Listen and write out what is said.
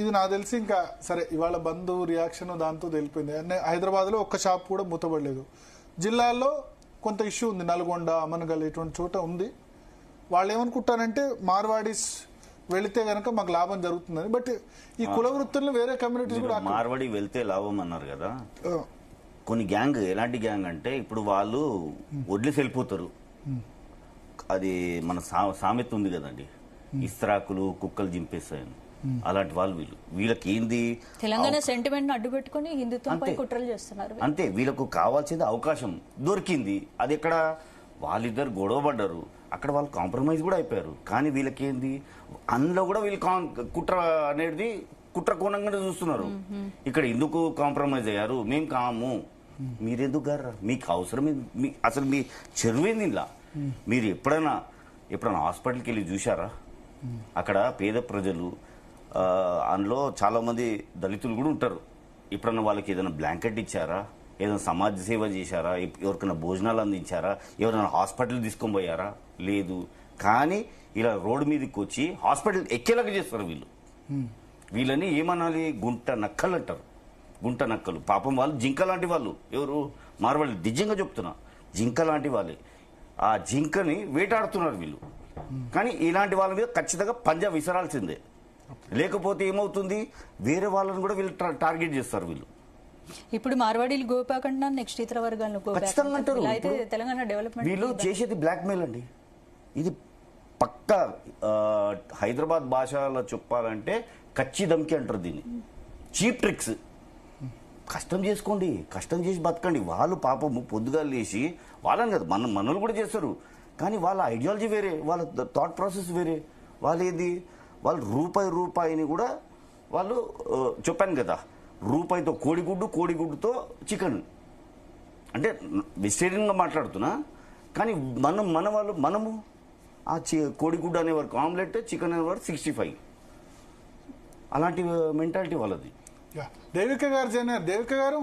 ఇది నాకు తెలిసి ఇంకా సరే ఇవాళ బంధు రియాక్షన్ దాంతో తెలిపింది. హైదరాబాద్లో ఒక్క షాప్ కూడా మూతపడలేదు. జిల్లాల్లో కొంత ఇష్యూ ఉంది, నల్గొండ, అమన్గల్ ఇటువంటి చోట ఉంది. వాళ్ళు ఏమనుకుంటారంటే మార్వాడీస్ వెళితే గనక మాకు లాభం జరుగుతుందని. బట్ ఈ కుల వృత్తుల్లో వేరే కమ్యూనిటీస్ కూడా మార్వాడి వెళ్తే లాభం అన్నారు కదా. కొన్ని గ్యాంగ్ ఎలాంటి గ్యాంగ్ అంటే ఇప్పుడు వాళ్ళు వడ్లేసి వెళ్ళిపోతారు. అది మన సామెత ఉంది కదండి, ఇస్త్రాకులు కుక్కలు జింపేస్తాయని. అలాంటి వాళ్ళు వీళ్ళకి ఏంది తెలంగాణ సెంటిమెంట్ అడ్డు పెట్టుకుని హిందుత్వంపై కుట్రలు చేస్తున్నారు. అంతే, వీళ్ళకు కావాల్సింది అవకాశం దొరికింది. అది ఎక్కడ వాళ్ళిద్దరు గొడవ పడ్డారు, అక్కడ వాళ్ళు కాంప్రమైజ్ కూడా అయిపోయారు. కానీ వీళ్ళకేంది అందులో కూడా వీళ్ళు కుట్ర అనేది కుట్ర కోణంగానే చూస్తున్నారు. ఇక్కడ ఎందుకు కాంప్రమైజ్ అయ్యారు, మేము కాము, మీరెందుకు గారు, మీకు అవసరం అసలు మీ చెరువేంది ఇలా. మీరు ఎప్పుడైనా హాస్పిటల్కి వెళ్ళి చూసారా? అక్కడ పేద ప్రజలు, అందులో చాలా మంది దళితులు కూడా ఉంటారు. ఎప్పుడన్నా వాళ్ళకి ఏదైనా బ్లాంకెట్ ఇచ్చారా, ఏదైనా సమాజ సేవ చేశారా, ఎవరికైనా భోజనాలు అందించారా, ఎవరైనా హాస్పిటల్ తీసుకొని పోయారా? లేదు. కానీ ఇలా రోడ్డు మీదకి వచ్చి హాస్పిటల్ ఎక్కేలాగా చేస్తారు వీళ్ళు. వీళ్ళని ఏమనాలి, గుంట నక్కలు అంటారు. గుంట నక్కలు. పాపం వాళ్ళు జింక లాంటి వాళ్ళు. ఎవరు? మార్వాళ్ళు. నిజంగా చెప్తున్నా, జింక లాంటి వాళ్ళే. ఆ జింకని వేటాడుతున్నారు వీళ్ళు. కానీ ఇలాంటి వాళ్ళ మీద ఖచ్చితంగా పంజా విసరాల్సిందే, లేకపోతే ఏమవుతుంది, వేరే వాళ్ళని కూడా వీళ్ళు టార్గెట్ చేస్తారు వీళ్ళు. ఇప్పుడు మార్వాడీలు గోపాకుండా నెక్స్ట్ ఇతర వర్గాలను ఖచ్చితంగా అంటారు. తెలంగాణ డెవలప్మెంట్ వీళ్ళు చేసేది బ్లాక్మెయిల్ అండి. ఇది పక్క హైదరాబాద్ భాషలో చెప్పాలంటే కచ్చి దమ్కి అంటారు దీన్ని. Cheap tricks. కష్టం చేసుకోండి, కష్టం చేసి బతకండి. వాళ్ళు పాపము పొద్దుగా లేచి వాళ్ళని కదా మనలు కూడా చేస్తారు. కానీ వాళ్ళ ఐడియాలజీ వేరే, వాళ్ళ థాట్ ప్రాసెస్ వేరే. వాళ్ళు రూపాయిని కూడా వాళ్ళు చెప్పాను కదా, రూపాయితో కోడిగుడ్డుతో చికెన్. అంటే వెజిటేరియన్గా మాట్లాడుతున్నా, కానీ మనము ఆ కోడిగుడ్డు అనేవారికి ఆమ్లెట్, చికెన్ అనేవారు 65. అలాంటి మెంటాలిటీ వాళ్ళది. దేవిక గారు, దేవిక గారు